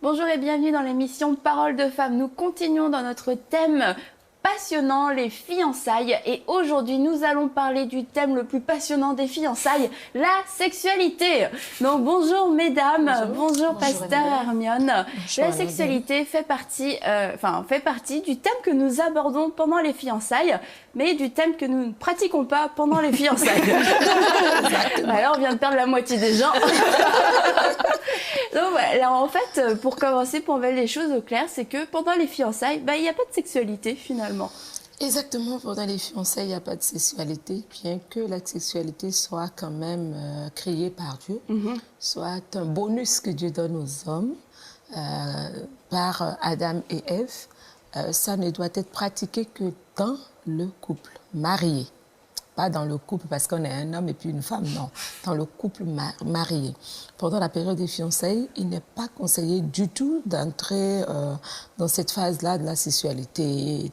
Bonjour et bienvenue dans l'émission Paroles de femmes. Nous continuons dans notre thème passionnant, les fiançailles. Et aujourd'hui, nous allons parler du thème le plus passionnant des fiançailles, la sexualité. Donc bonjour mesdames, bonjour pasteur Hermione. La sexualité fait partie du thème que nous abordons pendant les fiançailles, mais du thème que nous ne pratiquons pas pendant les fiançailles. Alors on vient de perdre la moitié des gens. Donc voilà, en fait, pour commencer, pour mettre les choses au clair, c'est que pendant les fiançailles, il n'y a pas de sexualité finalement. Exactement, pendant les fiançailles, il n'y a pas de sexualité, bien que la sexualité soit quand même créée par Dieu, soit un bonus que Dieu donne aux hommes par Adam et Ève. Ça ne doit être pratiqué que dans le couple marié. Pas dans le couple parce qu'on est un homme et puis une femme, non. Dans le couple marié. Pendant la période des fiançailles, il n'est pas conseillé du tout d'entrer dans cette phase-là de la sexualité,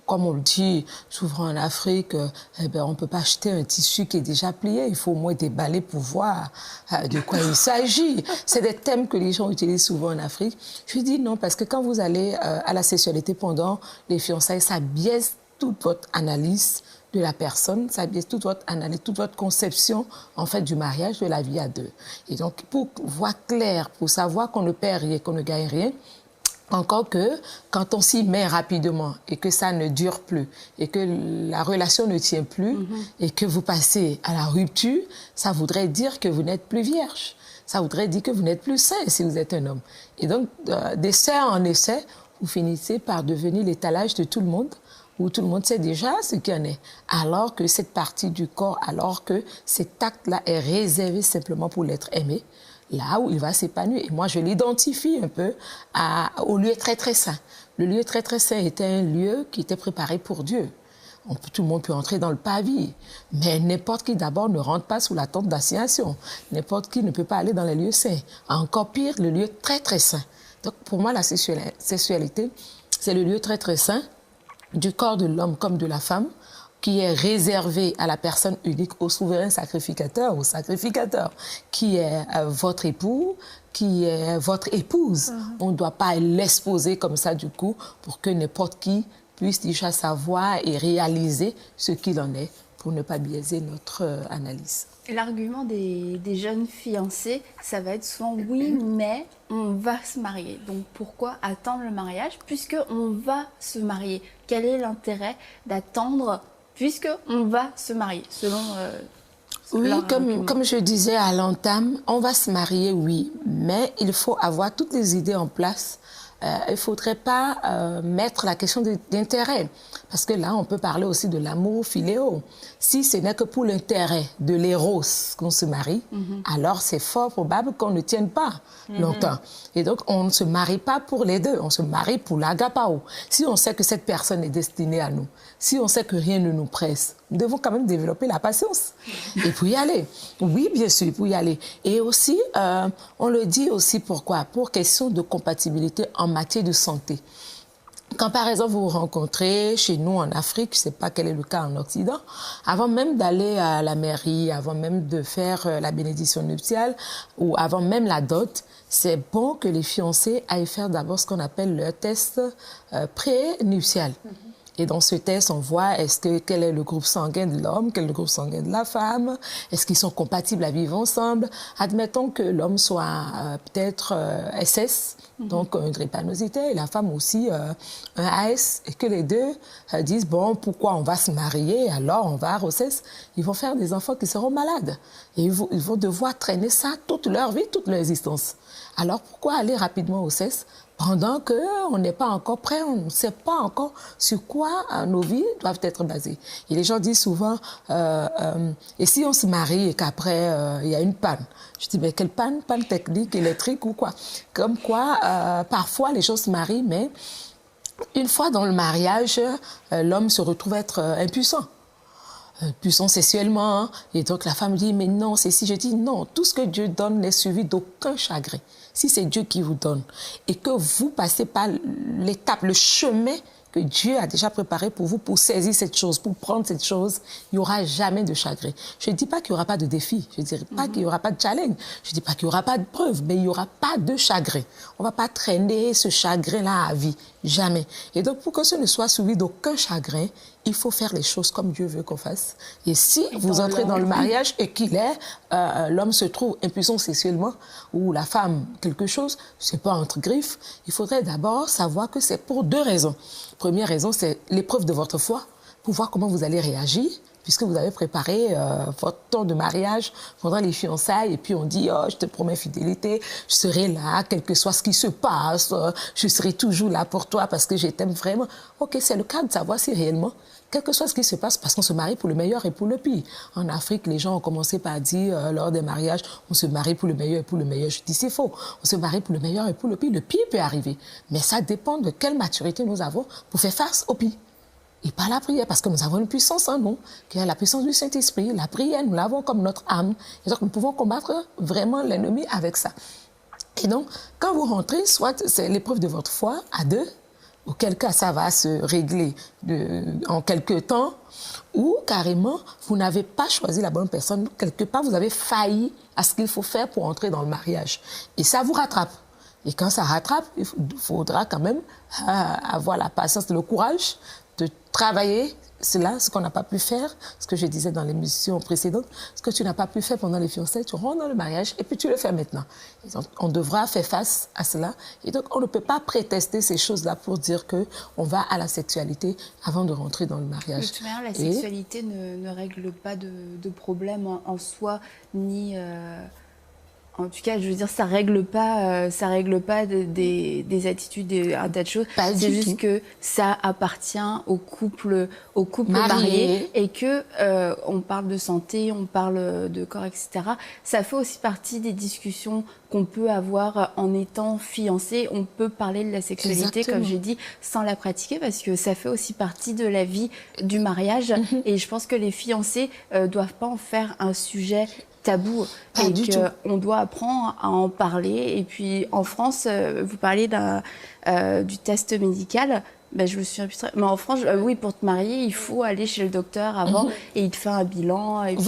comme on le dit souvent en Afrique, on ne peut pas acheter un tissu qui est déjà plié, il faut au moins déballer pour voir de quoi il s'agit. C'est des thèmes que les gens utilisent souvent en Afrique. Je dis non, parce que quand vous allez à la sexualité pendant les fiançailles, ça biaise toute votre analyse de la personne, ça biaise toute votre analyse, toute votre conception en fait du mariage, de la vie à deux. Et donc pour voir clair, pour savoir qu'on ne perd rien, qu'on ne gagne rien, encore que quand on s'y met rapidement et que ça ne dure plus et que la relation ne tient plus et que vous passez à la rupture, ça voudrait dire que vous n'êtes plus vierge. Ça voudrait dire que vous n'êtes plus sain si vous êtes un homme. Et donc, d'essai en essai, vous finissez par devenir l'étalage de tout le monde, où tout le monde sait déjà ce qu'il y en est. Alors que cette partie du corps, alors que cet acte-là est réservé simplement pour l'être aimé, là où il va s'épanouir. Et moi, je l'identifie un peu au lieu très, très saint. Le lieu très, très saint était un lieu qui était préparé pour Dieu. Tout le monde peut entrer dans le pavis, mais n'importe qui d'abord ne rentre pas sous la tente d'assignation. N'importe qui ne peut pas aller dans les lieux saints. Encore pire, le lieu très, très saint. Donc, pour moi, la sexualité, c'est le lieu très, très saint du corps de l'homme comme de la femme, qui est réservé à la personne unique, au souverain sacrificateur, au sacrificateur, qui est votre époux, qui est votre épouse. On ne doit pas l'exposer comme ça, du coup, pour que n'importe qui puisse déjà savoir et réaliser ce qu'il en est, pour ne pas biaiser notre analyse. L'argument des jeunes fiancés, ça va être souvent « oui, mais on va se marier ». Donc pourquoi attendre le mariage puisqu'on va se marier? Quel est l'intérêt d'attendre puisqu'on va se marier selon oui, comme je disais à l'entame, on va se marier, oui, mais il faut avoir toutes les idées en place. Il ne faudrait pas mettre la question d'intérêt. Parce que là, on peut parler aussi de l'amour philéo. Si ce n'est que pour l'intérêt de l'éros qu'on se marie, alors c'est fort probable qu'on ne tienne pas longtemps. Et donc, on ne se marie pas pour les deux, on se marie pour l'agapao. Si on sait que cette personne est destinée à nous, si on sait que rien ne nous presse, nous devons quand même développer la patience. Et pour y aller. Oui, bien sûr, pour y aller. Et aussi, on le dit aussi pourquoi? Pour question de compatibilité en matière de santé. Quand, par exemple, vous vous rencontrez chez nous en Afrique, je ne sais pas quel est le cas en Occident, avant même d'aller à la mairie, avant même de faire la bénédiction nuptiale ou avant même la dot, c'est bon que les fiancés aillent faire d'abord ce qu'on appelle le test pré-nuptial. Et dans ce test, on voit quel est le groupe sanguin de l'homme, quel est le groupe sanguin de la femme, est-ce qu'ils sont compatibles à vivre ensemble. Admettons que l'homme soit peut-être SS, donc une drépanocyté, et la femme aussi un AS, et que les deux disent, bon, pourquoi on va se marier, alors on va à grossesse. Ils vont faire des enfants qui seront malades. Et ils vont devoir traîner ça toute leur vie, toute leur existence. Alors pourquoi aller rapidement au CES pendant qu'on n'est pas encore prêt, on ne sait pas encore sur quoi nos vies doivent être basées. Et les gens disent souvent, et si on se marie et qu'après il y a une panne? Je dis, mais quelle panne? Panne technique, électrique ou quoi? Comme quoi, parfois les gens se marient, mais une fois dans le mariage, l'homme se retrouve être impuissant. Puissant sexuellement, et donc la femme dit, mais non, c'est si. Je dis, non, tout ce que Dieu donne n'est suivi d'aucun chagrin. Si c'est Dieu qui vous donne, et que vous passez par l'étape, le chemin que Dieu a déjà préparé pour vous, pour saisir cette chose, pour prendre cette chose, il n'y aura jamais de chagrin. Je ne dis pas qu'il n'y aura pas de défi, je ne dis pas qu'il n'y aura pas de challenge, je ne dis pas qu'il n'y aura pas de preuve, mais il n'y aura pas de chagrin. On ne va pas traîner ce chagrin-là à vie, jamais. Et donc, pour que ce ne soit suivi d'aucun chagrin, il faut faire les choses comme Dieu veut qu'on fasse. Et si vous entrez dans le mariage et qu'il est, l'homme se trouve impuissant sexuellement, ou la femme quelque chose, c'est pas entre griffes, il faudrait d'abord savoir que c'est pour 2 raisons. Première raison, c'est l'épreuve de votre foi, pour voir comment vous allez réagir, puisque vous avez préparé votre temps de mariage pendant les fiançailles, et puis on dit, oh, je te promets fidélité, je serai là, quel que soit ce qui se passe, je serai toujours là pour toi parce que je t'aime vraiment. Ok, c'est le cas de savoir si réellement, quel que soit ce qui se passe, parce qu'on se marie pour le meilleur et pour le pire. En Afrique, les gens ont commencé par dire, lors des mariages, on se marie pour le meilleur et pour le meilleur. Je dis, c'est faux. On se marie pour le meilleur et pour le pire. Le pire peut arriver. Mais ça dépend de quelle maturité nous avons pour faire face au pire. Et par la prière, parce que nous avons une puissance en nous, qui est la puissance du Saint-Esprit. La prière, nous l'avons comme notre âme. Et donc, nous pouvons combattre vraiment l'ennemi avec ça. Et donc, quand vous rentrez, soit c'est l'épreuve de votre foi à 2, auquel cas ça va se régler en quelques temps, ou carrément, vous n'avez pas choisi la bonne personne. Quelque part, vous avez failli à ce qu'il faut faire pour entrer dans le mariage. Et ça vous rattrape. Et quand ça rattrape, il faudra quand même avoir la patience et le courage de travailler cela, ce qu'on n'a pas pu faire, ce que je disais dans l'émission précédente, ce que tu n'as pas pu faire pendant les fiançailles, tu rentres dans le mariage et puis tu le fais maintenant. Et donc, on devra faire face à cela. Et donc, on ne peut pas prétester ces choses-là pour dire qu'on va à la sexualité avant de rentrer dans le mariage. De toute manière, la sexualité ne règle pas de problème en soi, ni... En tout cas, je veux dire, ça règle pas des attitudes, un tas de choses. C'est juste que ça appartient au couple marié et que on parle de santé, on parle de corps, etc. Ça fait aussi partie des discussions qu'on peut avoir en étant fiancé. On peut parler de la sexualité, exactement, comme j'ai dit, sans la pratiquer, parce que ça fait aussi partie de la vie du mariage. Et je pense que les fiancés doivent pas en faire un sujet tabou et qu'on doit apprendre à en parler. Et puis en France, vous parlez du test médical. Ben, je me souviens plus très... Mais en France, oui, pour te marier, il faut aller chez le docteur avant et il te fait un bilan et puis,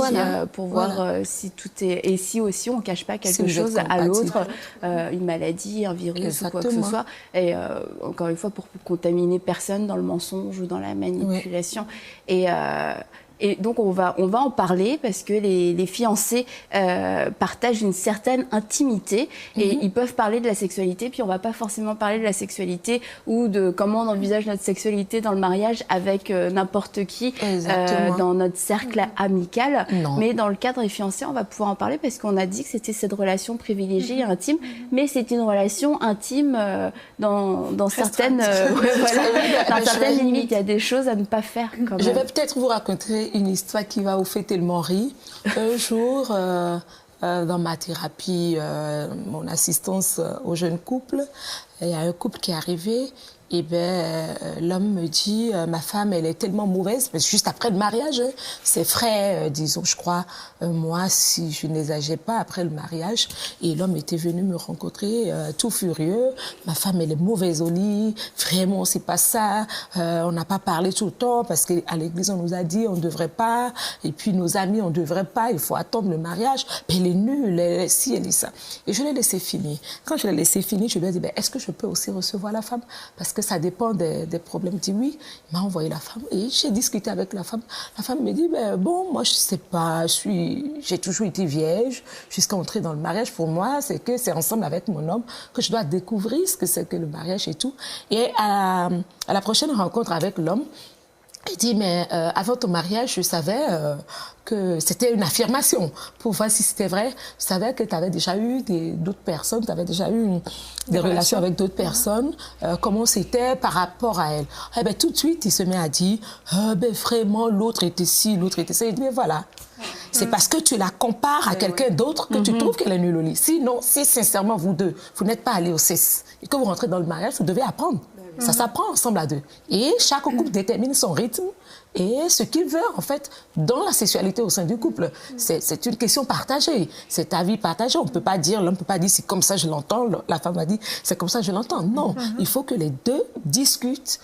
pour voir si tout est... Et si aussi on ne cache pas quelque chose à l'autre, une maladie, un virus, exactement, ou quoi que ce soit. Et encore une fois, pour contaminer personne dans le mensonge ou dans la manipulation. Et donc, on va en parler parce que les fiancés partagent une certaine intimité et ils peuvent parler de la sexualité. Puis, on va pas forcément parler de la sexualité ou de comment on envisage notre sexualité dans le mariage avec n'importe qui dans notre cercle amical. Non. Mais dans le cadre des fiancés, on va pouvoir en parler parce qu'on a dit que c'était cette relation privilégiée et intime. Mais c'est une relation intime dans certaines, dans certaines limites. Il y a des choses à ne pas faire quand même. Je vais peut-être vous raconter une histoire qui va vous faire tellement rire. Un jour, dans ma thérapie, mon assistance aux jeunes couples, il y a un couple qui est arrivé. Et ben, l'homme me dit, ma femme, elle est tellement mauvaise, mais juste après le mariage, c'est frais, disons, je crois, moi, si je n'exagère pas, après le mariage. Et l'homme était venu me rencontrer, tout furieux. Ma femme, elle est mauvaise au lit, vraiment, c'est pas ça. On n'a pas parlé tout le temps, parce qu'à l'église, on nous a dit, on ne devrait pas. Et puis, nos amis, on ne devrait pas, il faut attendre le mariage. Mais elle est nulle, elle est ci, elle est ça. Et je l'ai laissé finir. Quand je l'ai laissé finir, je lui ai dit, ben, est-ce que je peux aussi recevoir la femme? Parce que ça dépend des problèmes. Il dit oui. Il m'a envoyé la femme et j'ai discuté avec la femme. La femme me dit, ben, bon, moi, je sais pas, j'ai toujours été vierge jusqu'à entrer dans le mariage. Pour moi, c'est ensemble avec mon homme que je dois découvrir ce que c'est que le mariage et tout. Et à la prochaine rencontre avec l'homme, il dit, mais avant ton mariage, je savais que c'était une affirmation pour voir si c'était vrai. Je savais que tu avais déjà eu d'autres personnes, tu avais déjà eu des relations avec d'autres personnes. Comment c'était par rapport à elle? Eh ben, tout de suite, il se met à dire, ben, vraiment, l'autre était ci, l'autre était ça. Il dit, mais voilà. C'est parce que tu la compares à quelqu'un d'autre que tu trouves qu'elle est nulle au lit. Sinon, si sincèrement, vous deux, vous n'êtes pas allés au CES et que vous rentrez dans le mariage, vous devez apprendre. Ça s'apprend ensemble à deux. Et chaque couple détermine son rythme et ce qu'il veut, en fait, dans la sexualité au sein du couple. C'est une question partagée. C'est ta vie partagée. On peut pas dire, l'homme ne peut pas dire c'est comme ça je l'entends, la femme va dire c'est comme ça je l'entends. Non, il faut que les deux discutent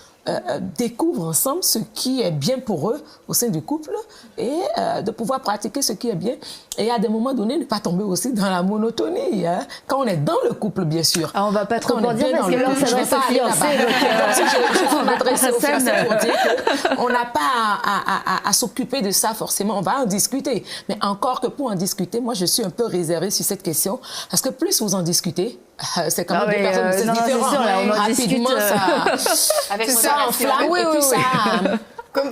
découvrent ensemble ce qui est bien pour eux au sein du couple et de pouvoir pratiquer ce qui est bien. Et à des moments donnés, ne pas tomber aussi dans la monotonie. Hein, quand on est dans le couple, bien sûr. Alors, on va pas trop en dire parce que là, on s'adresse aux fiancés. Je vais m'adresser aux fiancés pour dire qu'on n'a pas à s'occuper de ça forcément. On va en discuter. Mais encore que pour en discuter, moi, je suis un peu réservée sur cette question. Parce que plus vous en discutez, c'est quand même des personnes différentes. Sûr, là, on en rapidement, avec ça enflamme et puis ça...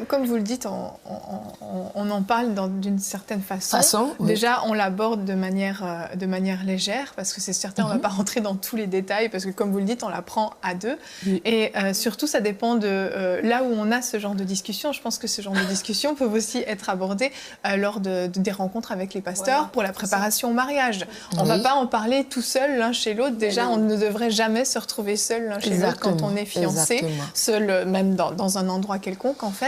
Comme vous le dites, on en parle d'une certaine façon. Oui. Déjà, on l'aborde de manière légère, parce que c'est certain, on ne va pas rentrer dans tous les détails, parce que comme vous le dites, on l'apprend à deux. Oui. Et surtout, ça dépend de là où on a ce genre de discussion. Je pense que ce genre de discussion peut aussi être abordé lors des rencontres avec les pasteurs pour la préparation au mariage. On ne va pas en parler tout seul l'un chez l'autre. Déjà, on ne devrait jamais se retrouver seul l'un chez l'autre quand on est fiancé, seul même dans un endroit quelconque, en fait.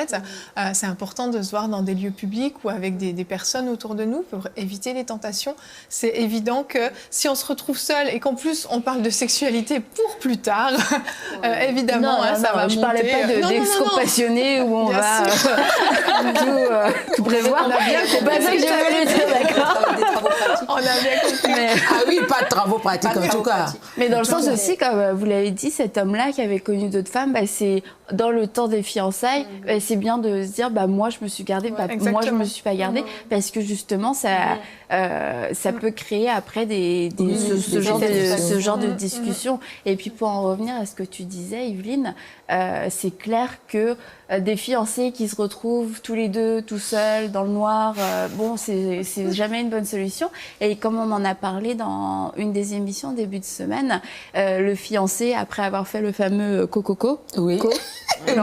C'est important de se voir dans des lieux publics ou avec des personnes autour de nous pour éviter les tentations. C'est évident que si on se retrouve seul et qu'en plus on parle de sexualité pour plus tard, évidemment, ça va monter. Je parlais pas d'ex-couple passionné où on va tout prévoir. On a bien compris. C'est pas ça que je voulais dire, d'accord. On a bien compris. Ah oui, pas de travaux pratiques en tout cas. Mais dans le sens aussi, comme vous l'avez dit, cet homme-là qui avait connu d'autres femmes, c'est dans le temps des fiançailles, c'est bien de se dire moi je me suis gardée, moi je me suis pas gardée, parce que justement ça peut créer après ce genre de discussion. Et puis pour en revenir à ce que tu disais, Yveline, c'est clair que des fiancés qui se retrouvent tous les deux tout seuls dans le noir, c'est jamais une bonne solution. Et comme on en a parlé dans une des émissions début de semaine, le fiancé, après avoir fait le fameux cococo, il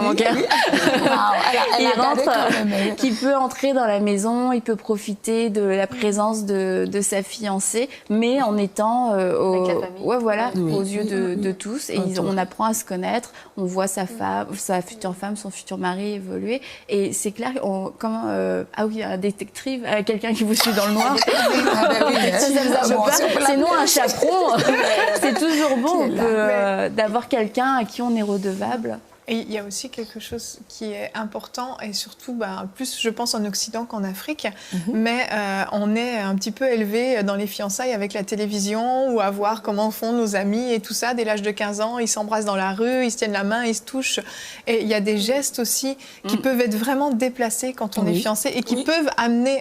rentre, qui peut entrer dans la maison, il peut profiter de la présence de sa fiancée, mais en étant aux yeux de tous. Et on apprend à se connaître, on voit sa future femme, son futur mari évoluer. Et c'est clair, un détective, quelqu'un qui vous suit dans le noir. C'est nous un chaperon. C'est toujours bon d'avoir quelqu'un à qui on est redevable. Et il y a aussi quelque chose qui est important, et surtout, plus je pense en Occident qu'en Afrique, mais on est un petit peu élevé dans les fiançailles avec la télévision, ou à voir comment font nos amis et tout ça. Dès l'âge de 15 ans, ils s'embrassent dans la rue, ils se tiennent la main, ils se touchent. Et il y a des gestes aussi qui peuvent être vraiment déplacés quand on est fiancé, et qui peuvent amener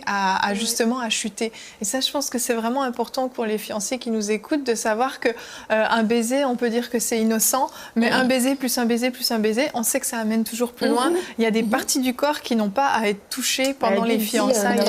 justement à chuter. Et ça, je pense que c'est vraiment important pour les fiancés qui nous écoutent, de savoir que un baiser, on peut dire que c'est innocent, mais un baiser plus un baiser plus un baiser, on sait que ça amène toujours plus loin. Il y a des parties du corps qui n'ont pas à être touchées pendant les fiançailles.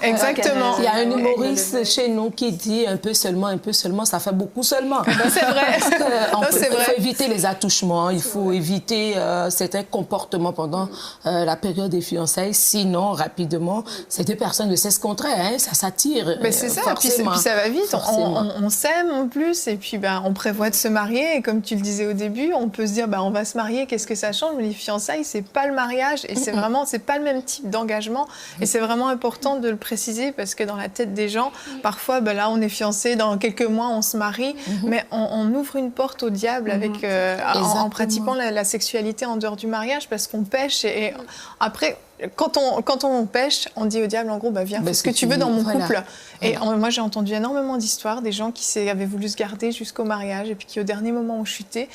Exactement. Il y a un humoriste chez nous qui dit un peu seulement, ça fait beaucoup seulement. C'est vrai. Il faut éviter les attouchements, il faut éviter certains comportements pendant la période des fiançailles. Sinon, rapidement, ces deux personnes ne cessent contre elles, ça s'attire. Mais c'est ça, puis ça va vite. On s'aime en plus, et puis on prévoit de se marier. Et comme tu le disais au début, on peut se dire on va se marier, qu'est-ce que ça change? Mais les fiançailles, c'est pas le mariage, et c'est pas le même type d'engagement. Et c'est vraiment important de le préciser, parce que dans la tête des gens, parfois, là, on est fiancé, dans quelques mois, on se marie, mais on ouvre une porte au diable avec, en pratiquant la sexualité en dehors du mariage, parce qu'on pêche, et après, quand on pêche, on dit au diable, en gros, viens, fais ce que tu veux dans mon couple. Et moi, j'ai entendu énormément d'histoires, des gens qui avaient voulu se garder jusqu'au mariage, et puis qui, au dernier moment, ont chuté.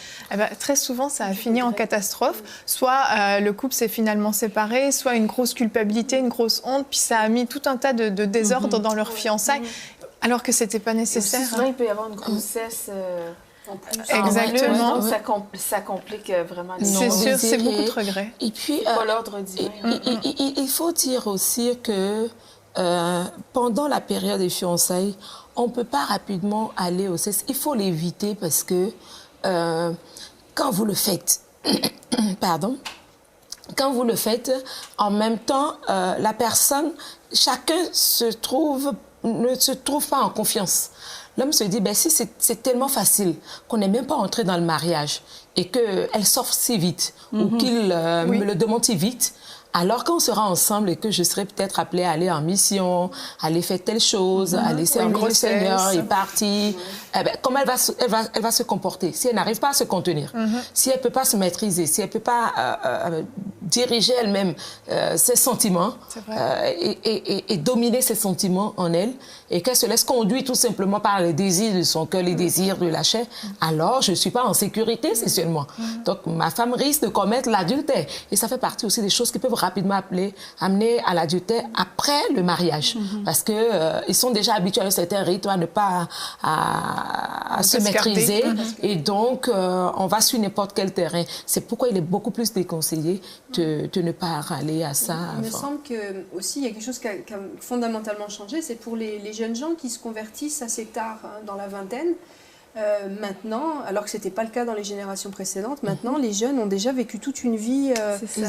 Très souvent, ça a fini en catastrophe. Soit le couple s'est finalement séparé, soit une grosse culpabilité, une grosse honte, puis ça a mis tout un tas de désordres dans leur fiançailles, alors que c'était pas nécessaire. Souvent, il peut y avoir une grossesse... En plus. Exactement. Ça complique vraiment les choses. C'est sûr, c'est beaucoup de regrets. Et puis, pas l'ordre divin. Il faut dire aussi que pendant la période des fiançailles, on ne peut pas rapidement aller au sexe. Il faut l'éviter, parce que quand vous le faites, quand vous le faites, en même temps, la personne, chacun ne se trouve pas en confiance. L'homme se dit, si c'est tellement facile qu'on n'est même pas entré dans le mariage et qu'elle s'offre si vite ou qu'il me le demande si vite, Alors qu'on sera ensemble et que je serai peut-être appelée à aller en mission, aller faire telle chose, aller servir le Seigneur et partir, eh ben, comment elle va se comporter si elle n'arrive pas à se contenir, si elle ne peut pas se maîtriser, si elle ne peut pas diriger elle-même ses sentiments et dominer ses sentiments en elle, et qu'elle se laisse conduire tout simplement par les désirs de son cœur, les désirs de la chair, alors je ne suis pas en sécurité sexuellement. Donc ma femme risque de commettre l'adultère. Et ça fait partie aussi des choses qui peuvent rapidement amener à l'adultère après le mariage. Parce qu'ils sont déjà habitués à un certain rythme, à ne pas à se maîtriser. Et donc, on va sur n'importe quel terrain. C'est pourquoi il est beaucoup plus déconseillé de ne pas râler à ça. Il me semble qu'aussi, il y a quelque chose qui a fondamentalement changé, c'est pour les jeunes gens qui se convertissent assez tard, hein, dans la vingtaine. Maintenant, alors que ce n'était pas le cas dans les générations précédentes, maintenant les jeunes ont déjà vécu toute une vie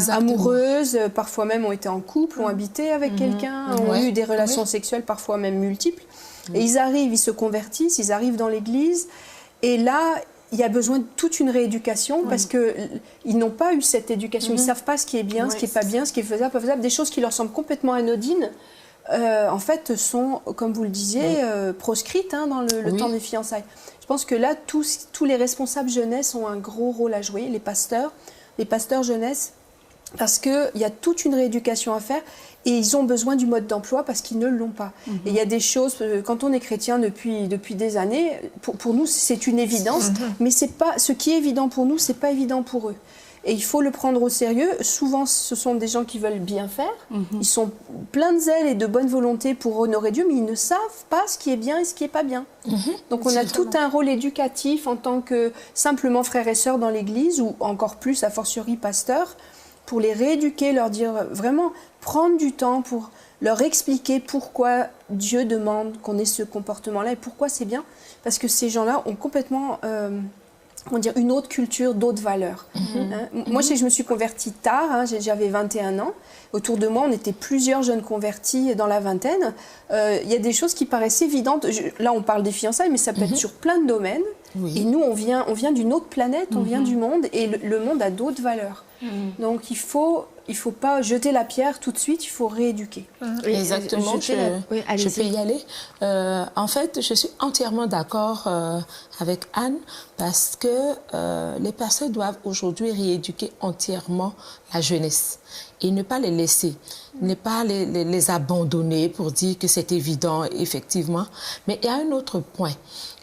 amoureuse, parfois même ont été en couple, ont habité avec quelqu'un, ont eu des relations sexuelles parfois même multiples. Et ils arrivent, ils se convertissent, ils arrivent dans l'église, et là, il y a besoin de toute une rééducation parce qu'ils n'ont pas eu cette éducation, ils ne savent pas ce qui est bien, ce qui n'est pas bien, ce qui est faisable, pas faisable, des choses qui leur semblent complètement anodines. En fait, sont, comme vous le disiez, proscrites, hein, dans le temps des fiançailles. Je pense que là, tous les responsables jeunesse ont un gros rôle à jouer, les pasteurs jeunesse, parce qu'il y a toute une rééducation à faire et ils ont besoin du mode d'emploi parce qu'ils ne l'ont pas. Et il y a des choses, quand on est chrétien depuis des années, pour nous, c'est une évidence, mais c'est pas, ce qui est évident pour nous, c'est pas évident pour eux. Et il faut le prendre au sérieux. Souvent, ce sont des gens qui veulent bien faire. Ils sont pleins de zèle et de bonne volonté pour honorer Dieu, mais ils ne savent pas ce qui est bien et ce qui n'est pas bien. Donc on a tout un rôle éducatif en tant que simplement frères et sœurs dans l'Église, ou encore plus, a fortiori, pasteurs, pour les rééduquer, leur dire vraiment, prendre du temps pour leur expliquer pourquoi Dieu demande qu'on ait ce comportement-là et pourquoi c'est bien. Parce que ces gens-là ont complètement... on dire une autre culture, d'autres valeurs. Moi, je me suis convertie tard, hein, j'avais 21 ans. Autour de moi, on était plusieurs jeunes convertis dans la vingtaine. Il y a des choses qui paraissaient évidentes. Là, on parle des fiançailles, mais ça peut être sur plein de domaines. Et nous, on vient d'une autre planète, on vient du monde, et le monde a d'autres valeurs. Donc, il faut pas jeter la pierre tout de suite, il faut rééduquer. Exactement, je peux y aller. En fait, je suis entièrement d'accord avec Anne parce que les personnes doivent aujourd'hui rééduquer entièrement la jeunesse et ne pas les laisser, ne pas les abandonner pour dire que c'est évident, effectivement. Mais il y a un autre point.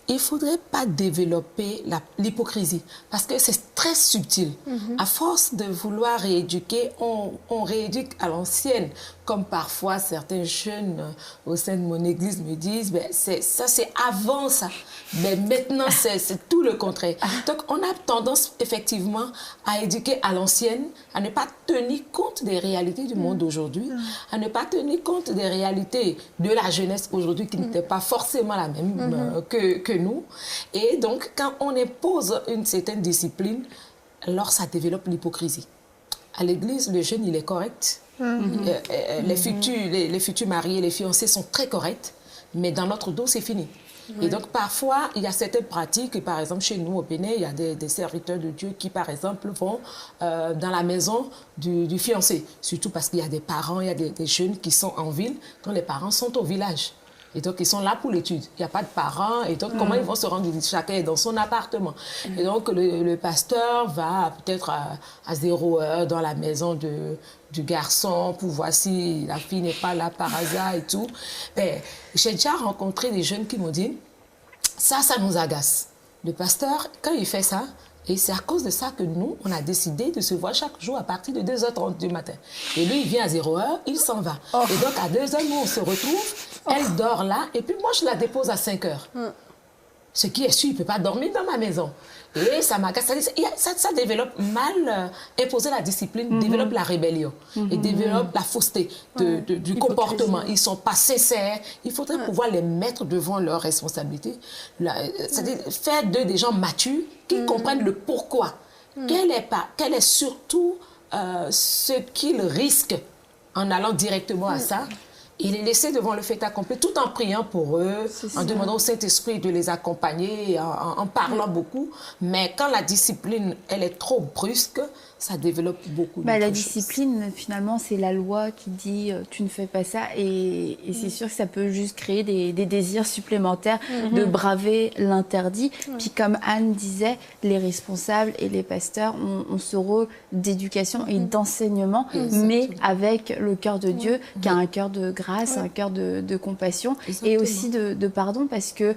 Il ne faudrait pas développer l'hypocrisie parce que c'est très subtil. À force de vouloir rééduquer, on rééduque à l'ancienne. Comme parfois certains jeunes au sein de mon église me disent, ben, ça c'est avant ça, mais maintenant c'est tout le contraire. Donc on a tendance effectivement à éduquer à l'ancienne, à ne pas tenir compte des réalités du monde d'aujourd'hui, à ne pas tenir compte des réalités de la jeunesse aujourd'hui qui n'était pas forcément la même que nous. Et donc quand on impose une certaine discipline, alors ça développe l'hypocrisie. À l'église, le jeune, il est correct. Les futurs mariés, les fiancés sont très corrects, mais dans notre dos, c'est fini. Et donc, parfois, il y a certaines pratiques. Par exemple, chez nous, au Bénin, il y a des serviteurs de Dieu qui, par exemple, vont dans la maison du fiancé. Surtout parce qu'il y a des parents, il y a des jeunes qui sont en ville, dont les parents sont au village. Et donc, ils sont là pour l'étude. Il n'y a pas de parents. Et donc, comment ils vont se rendre? Chacun est dans son appartement. Et donc, le pasteur va peut-être à 0 heure dans la maison du garçon pour voir si la fille n'est pas là par hasard et tout. Ben, j'ai déjà rencontré des jeunes qui m'ont dit, ça nous agace. Le pasteur, quand il fait ça, et c'est à cause de ça que nous, on a décidé de se voir chaque jour à partir de 2h30 du matin. Et lui, il vient à 0h, il s'en va. Et donc, à 2h, nous, on se retrouve, elle dort là, et puis moi, je la dépose à 5h. Ce qui est sûr, il ne peut pas dormir dans ma maison. Et ça m'agace. Ça développe mal, imposer la discipline, développe la rébellion et développe la fausseté du comportement. Ils ne sont pas sincères. Il faudrait pouvoir les mettre devant leurs responsabilités. C'est-à-dire faire d'eux des gens matures qui comprennent le pourquoi. Quel est surtout ce qu'ils risquent en allant directement à ça. et les laisser devant le fait accompli, tout en priant pour eux, en demandant au Saint-Esprit de les accompagner, en parlant beaucoup. Mais quand la discipline, elle est trop brusque, ça développe beaucoup de La choses. discipline, finalement, c'est la loi qui dit tu ne fais pas ça. Et c'est sûr que ça peut juste créer des désirs supplémentaires de braver l'interdit. Puis comme Anne disait, les responsables et les pasteurs ont ce rôle d'éducation et d'enseignement, mais avec le cœur de Dieu, qui a un cœur de grâce, un cœur de compassion et aussi de pardon, parce que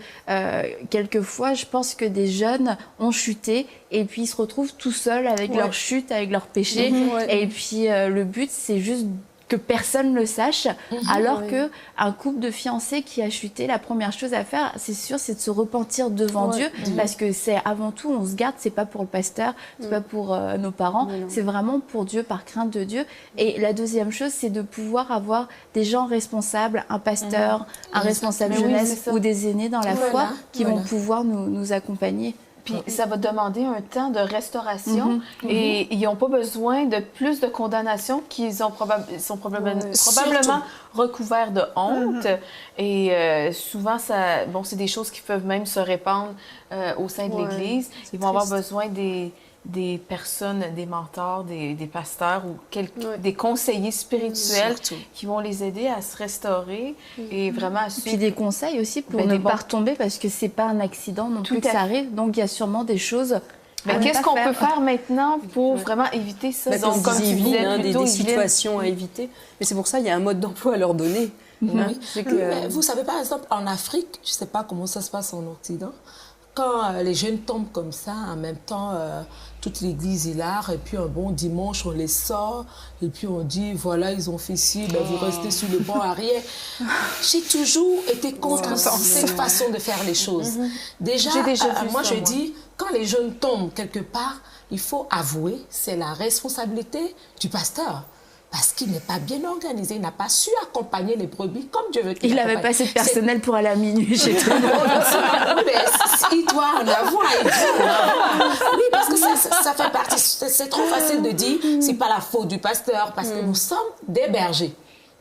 quelquefois, je pense que des jeunes ont chuté et puis ils se retrouvent tout seuls avec leur chute, avec leurs péchés. Et puis le but, c'est juste que personne ne le sache, alors que un couple de fiancés qui a chuté, la première chose à faire, c'est sûr, c'est de se repentir devant Dieu, parce que c'est avant tout, on se garde, c'est pas pour le pasteur, c'est pas pour nos parents, c'est vraiment pour Dieu, par crainte de Dieu. Et la deuxième chose, c'est de pouvoir avoir des gens responsables, un pasteur, un responsable jeunesse ou des aînés dans la foi qui vont pouvoir nous accompagner. Puis ça va demander un temps de restauration et ils n'ont pas besoin de plus de condamnation qu'ils sont probablement recouverts de honte. Et souvent, c'est des choses qui peuvent même se répandre au sein de l'Église. Ils vont avoir besoin des personnes, des mentors, des pasteurs ou des conseillers spirituels qui vont les aider à se restaurer et vraiment à suivre. Puis des conseils aussi pour ne pas retomber, parce que c'est pas un accident non plus que ça arrive. Donc il y a sûrement des choses. Mais qu'est-ce qu'on peut faire maintenant pour vraiment éviter ça? Donc, comme tu disais, des situations à éviter. Mais c'est pour ça qu'il y a un mode d'emploi à leur donner. Mais vous savez, par exemple, en Afrique, je ne sais pas comment ça se passe en Occident, quand les jeunes tombent comme ça, en même temps, toute l'église est là, et puis un bon dimanche, on les sort, et puis on dit, voilà, ils ont fait ci, ben, vous restez sur le banc arrière. J'ai toujours été contre cette façon de faire les choses. Déjà moi, je dis, quand les jeunes tombent quelque part, il faut avouer, c'est la responsabilité du pasteur. Parce qu'il n'est pas bien organisé, il n'a pas su accompagner les brebis comme Dieu veut qu'il Il n'avait pas assez de personnel pour aller à minuit chez tout le monde. Mais il doit en avoir, Oui, parce que ça fait partie, c'est trop facile de dire, c'est pas la faute du pasteur, parce que nous sommes des bergers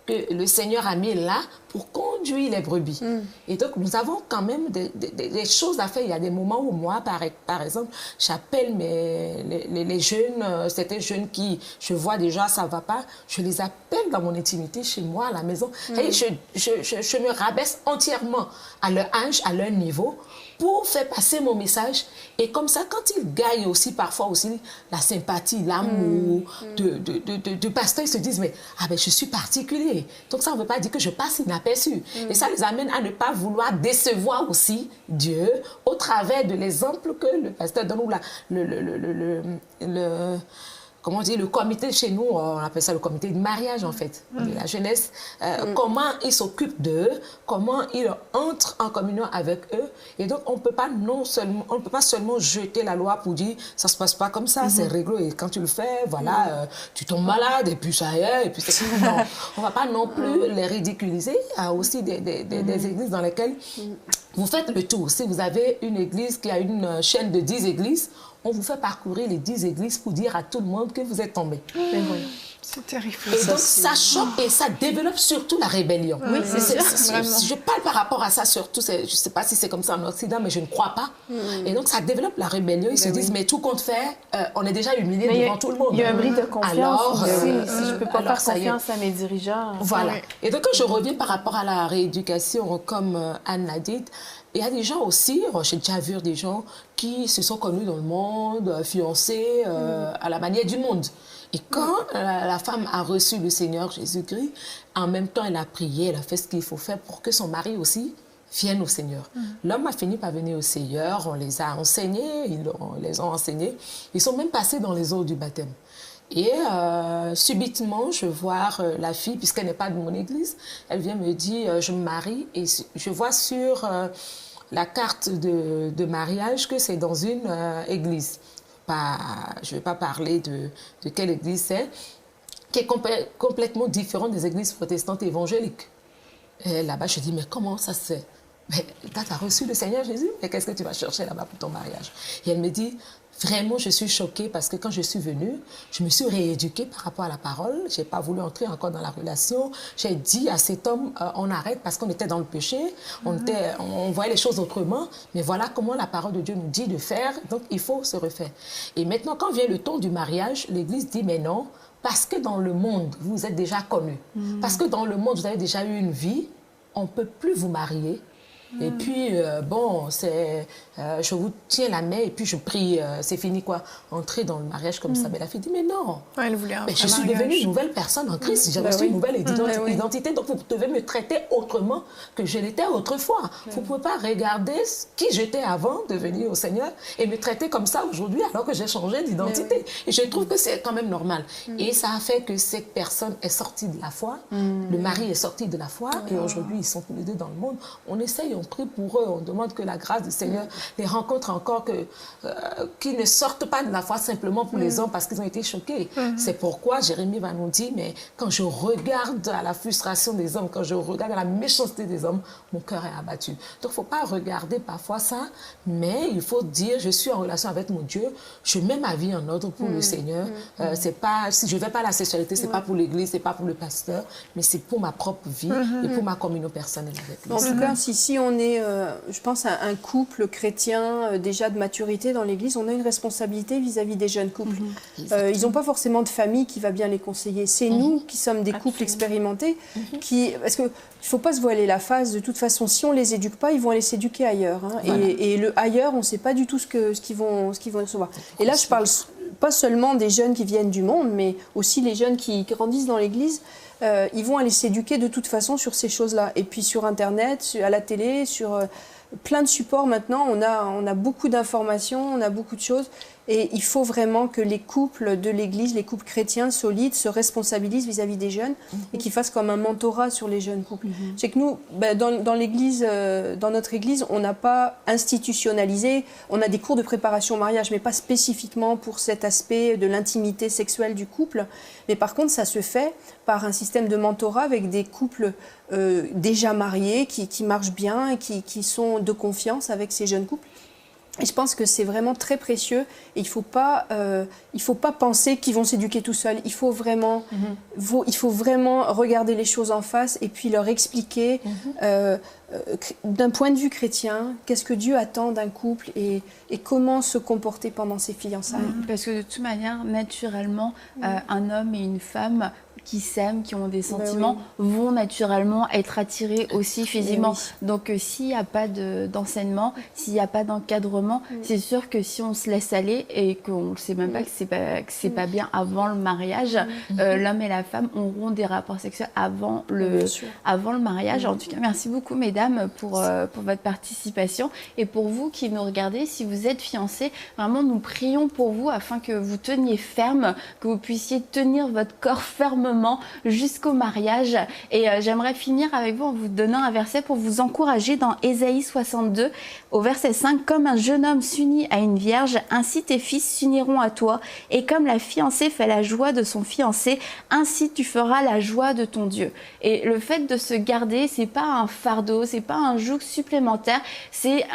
que le Seigneur a mis là pour conduire les brebis. Et donc, nous avons quand même des choses à faire. Il y a des moments où moi, par exemple, j'appelle les jeunes, certains jeunes qui, je vois déjà, ça ne va pas, je les appelle dans mon intimité chez moi, à la maison, et je me rabaisse entièrement à leur âge, à leur niveau, pour faire passer mon message. Et comme ça, quand ils gagnent aussi, parfois aussi, la sympathie, l'amour du pasteur, ils se disent, mais je suis particulier. Donc ça ne veut pas dire que je passe inaperçu. Et ça les amène à ne pas vouloir décevoir aussi Dieu au travers de l'exemple que le pasteur donne, ou comment on dit, le comité chez nous, on appelle ça le comité de mariage en fait, de la jeunesse, comment il s'occupe d'eux, comment il entre en communion avec eux. Et donc on ne peut pas seulement jeter la loi pour dire ça se passe pas comme ça, c'est réglé. Et quand tu le fais, voilà, tu tombes malade et puis ça y est. Et puis non, on ne va pas non plus les ridiculiser. Il y a aussi des églises dans lesquelles vous faites le tour. Si vous avez une église qui a une chaîne de 10 églises, on vous fait parcourir les 10 églises pour dire à tout le monde que vous êtes tombé. C'est terrible. Et donc, ça choque et ça développe surtout la rébellion. Oui, c'est sûr. Je parle par rapport à ça surtout. Je ne sais pas si c'est comme ça en Occident, mais je ne crois pas. Et donc, ça développe la rébellion. Ils se disent, mais tout compte fait, on est déjà humilié devant tout le monde. Il y a un bris de confiance. Alors, si je ne peux pas faire confiance à mes dirigeants. Voilà. Et donc, quand je reviens par rapport à la rééducation, comme Anne l'a dit, il y a des gens aussi, j'ai déjà vu des gens qui se sont connus dans le monde, fiancés à la manière du monde. Et quand la femme a reçu le Seigneur Jésus-Christ, en même temps, elle a prié, elle a fait ce qu'il faut faire pour que son mari aussi vienne au Seigneur. L'homme a fini par venir au Seigneur, on les a enseignés, les ont enseignés. Ils sont même passés dans les eaux du baptême. Et subitement, je vois la fille, puisqu'elle n'est pas de mon église, elle vient me dire, je me marie, et je vois sur la carte de mariage que c'est dans une église. Je ne vais pas parler de quelle église c'est, qui est complètement différente des églises protestantes évangéliques. Et là-bas, je dis, mais comment ça se fait? Mais tu as reçu le Seigneur Jésus, mais qu'est-ce que tu vas chercher là-bas pour ton mariage? Et elle me dit, Vraiment, je suis choquée parce que quand je suis venue, je me suis rééduquée par rapport à la parole. Je n'ai pas voulu entrer encore dans la relation. J'ai dit à cet homme, on arrête parce qu'on était dans le péché, on voyait les choses autrement. Mais voilà comment la parole de Dieu nous dit de faire, donc il faut se refaire. Et maintenant, quand vient le temps du mariage, l'Église dit, mais non, parce que dans le monde, vous êtes déjà connus. Parce que dans le monde, vous avez déjà eu une vie, on ne peut plus vous marier. Et puis, bon, je vous tiens la main et puis je prie, c'est fini quoi, entrer dans le mariage comme ça. Mais la fille dit, mais non, elle voulait un je suis devenue une nouvelle personne en Christ, j'ai reçu une nouvelle identité, donc vous devez me traiter autrement que je l'étais autrefois. Vous ne pouvez pas regarder qui j'étais avant de venir au Seigneur et me traiter comme ça aujourd'hui alors que j'ai changé d'identité. Et je trouve que c'est quand même normal. Et ça a fait que cette personne est sortie de la foi, le mari est sorti de la foi et aujourd'hui ils sont tous les deux dans le monde. On essaye, on prie pour eux, on demande que la grâce du Seigneur les rencontre encore, qu'ils ne sortent pas de la foi simplement pour les hommes parce qu'ils ont été choqués. C'est pourquoi Jérémie va nous dire, mais quand je regarde à la frustration des hommes, quand je regarde à la méchanceté des hommes, mon cœur est abattu. Donc il ne faut pas regarder parfois ça, mais il faut dire, je suis en relation avec mon Dieu, je mets ma vie en ordre pour le Seigneur. C'est pas, si je ne vais pas à la sexualité, ce n'est pas pour l'Église, ce n'est pas pour le pasteur, mais c'est pour ma propre vie et pour ma communion personnelle avec lui. En tout cas, si on est, je pense, un couple chrétien déjà de maturité dans l'Église, on a une responsabilité vis-à-vis des jeunes couples. Ils n'ont pas forcément de famille qui va bien les conseiller. C'est nous qui sommes des couples expérimentés, parce qu'il ne faut pas se voiler la face. De toute façon, si on ne les éduque pas, ils vont aller s'éduquer ailleurs. Voilà. Et le ailleurs, on ne sait pas du tout ce qu'ils vont recevoir. Et là, je parle pas seulement des jeunes qui viennent du monde, mais aussi les jeunes qui grandissent dans l'Église. Ils vont aller s'éduquer de toute façon sur ces choses-là. Et puis sur Internet, à la télé, sur plein de supports maintenant, on a beaucoup d'informations, on a beaucoup de choses. Et il faut vraiment que les couples de l'Église, les couples chrétiens solides, se responsabilisent vis-à-vis des jeunes et qu'ils fassent comme un mentorat sur les jeunes couples. C'est que nous, dans l'Église, dans notre Église, on n'a pas institutionnalisé, on a des cours de préparation au mariage, mais pas spécifiquement pour cet aspect de l'intimité sexuelle du couple. Mais par contre, ça se fait par un système de mentorat avec des couples déjà mariés qui marchent bien et qui sont de confiance avec ces jeunes couples. Et je pense que c'est vraiment très précieux et il ne faut pas penser qu'ils vont s'éduquer tout seuls. Il faut vraiment regarder les choses en face et puis leur expliquer d'un point de vue chrétien, qu'est-ce que Dieu attend d'un couple et comment se comporter pendant ses fiançailles. Parce que de toute manière, naturellement, un homme et une femme qui s'aiment, qui ont des sentiments, vont naturellement être attirés aussi physiquement. Donc s'il n'y a pas d'enseignement, s'il n'y a pas d'encadrement, c'est sûr que si on se laisse aller et qu'on ne sait même pas que c'est pas bien avant le mariage, l'homme et la femme auront des rapports sexuels avant le mariage. En tout cas, merci beaucoup mesdames pour votre participation et pour vous qui nous regardez, si vous êtes fiancés, vraiment nous prions pour vous afin que vous teniez ferme, que vous puissiez tenir votre corps fermement jusqu'au mariage. Et j'aimerais finir avec vous en vous donnant un verset pour vous encourager dans Ésaïe 62 au verset 5. Comme un jeune homme s'unit à une vierge, ainsi tes fils s'uniront à toi, et comme la fiancée fait la joie de son fiancé, ainsi tu feras la joie de ton Dieu. Et le fait de se garder, c'est pas un fardeau, c'est pas un joug supplémentaire, c'est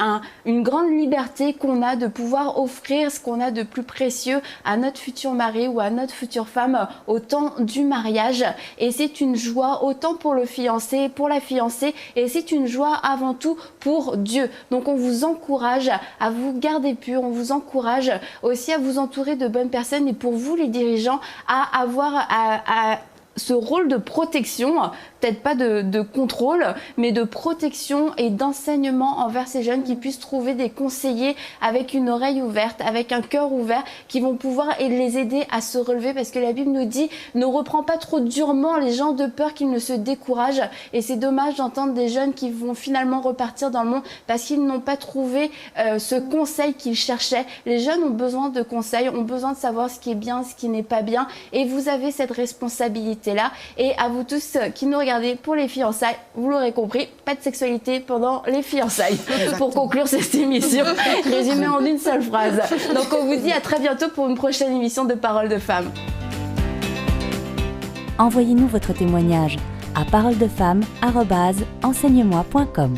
une grande liberté qu'on a de pouvoir offrir ce qu'on a de plus précieux à notre futur mari ou à notre future femme au temps du mariage. Et c'est une joie autant pour le fiancé, pour la fiancée, et c'est une joie avant tout pour Dieu. Donc on vous encourage à vous garder pur, on vous encourage aussi à vous entourer de bonnes personnes, et pour vous les dirigeants à avoir ce rôle de protection, peut-être pas de contrôle, mais de protection et d'enseignement envers ces jeunes, qui puissent trouver des conseillers avec une oreille ouverte, avec un cœur ouvert, qui vont pouvoir les aider à se relever, parce que la Bible nous dit ne reprends pas trop durement les gens de peur qu'ils ne se découragent. Et c'est dommage d'entendre des jeunes qui vont finalement repartir dans le monde parce qu'ils n'ont pas trouvé ce conseil qu'ils cherchaient. Les jeunes ont besoin de conseils, ont besoin de savoir ce qui est bien, ce qui n'est pas bien, et vous avez cette responsabilité-là. Et à vous tous qui nous regardez, pour les fiançailles, vous l'aurez compris, pas de sexualité pendant les fiançailles. Pour conclure cette émission, résumée en une seule phrase. Donc on vous dit à très bientôt pour une prochaine émission de Paroles de Femmes. Envoyez-nous votre témoignage à paroledefemmes@enseigne-moi.com.